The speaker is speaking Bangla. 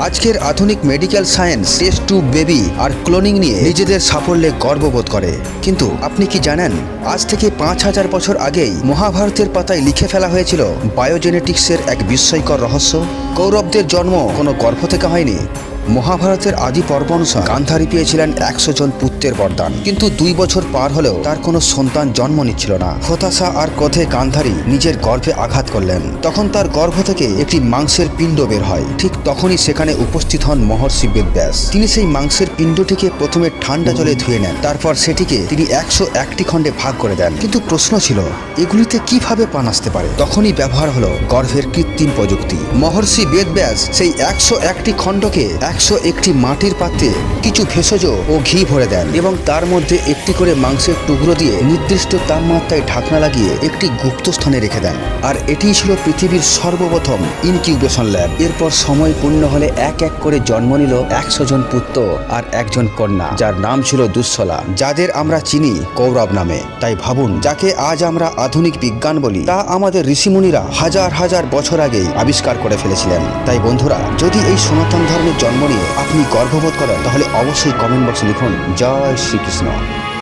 আজকের আধুনিক medical science test tube baby আর ক্লোনিং নিয়ে নিজেদের সাফল্যে গর্ববোধ করে, কিন্তু আপনি কি জানেন আজ থেকে ৫,০০০ বছর আগেই মহাভারতের পাতায় লিখে ফেলা হয়েছিল বায়োজেনেটিক্সের এক বিস্ময়কর রহস্য। কৌরবদের জন্ম কোনো গর্ভ থেকে হয়নি। মহাভারতের আদি পর্ব অনুসারে গান্ধারী পেয়েছিলেন ১০০ জন পুত্রের বরদান, কিন্তু ২ বছর পার হলেও তার কোনো সন্তান জন্ম নিচ্ছিল না। হতাশা আর ক্রোধে গান্ধারী নিজের গর্ভে আঘাত করলেন। তখন তার গর্ভ থেকে একটি মাংসের পিণ্ড বের হয়। ঠিক তখনই সেখানে উপস্থিত হন মহর্ষি বেদব্যাস। তিনি সেই মাংসের পিণ্ডটিকে প্রথমে ঠান্ডা জলে ধুয়ে নেন, তারপর সেটিকে তিনি ১০১টি খণ্ডে ভাগ করে দেন। কিন্তু প্রশ্ন ছিল, এগুলিতে কিভাবে প্রাণ আসতে পারে? তখনই ব্যবহার হলো গর্ভের কৃত্রিম প্রযুক্তি। মহর্ষি বেদব্যাস সেই ১০১টি খণ্ডকে ১০১টি মাটির পাত্রে কিছু ভেষজ ও ঘি ভরে দেন এবং তার মধ্যে একটি করে মাংসের টুকরো দিয়ে নির্দিষ্ট তাপমাত্রায় ঢাকনা লাগিয়ে একটি গুপ্ত স্থানে রেখে দেন। আর এটিই ছিল পৃথিবীর সর্বপ্রথম ইনকিউবেশন ল্যাব। এরপর সময় পূর্ণ হলে এক এক করে জন্ম নিল ১০০ জন পুত্র আর একজন কন্যা, যার নাম ছিল দুঃশলা, যাদের আমরা চিনি কৌরব নামে। তাই ভাবুন, যাকে আজ আমরা আধুনিক বিজ্ঞান বলি, তা আমাদের ঋষিমুনিরা হাজার হাজার বছর আগেই আবিষ্কার করে ফেলেছিলেন। তাই বন্ধুরা, যদি এই সনাতন ধর্মের জন্ম নিয়ে আপনি গর্ববোধ করেন, তাহলে অবশ্যই কমেন্ট বক্সে লিখুন জয় শ্রীকৃষ্ণ।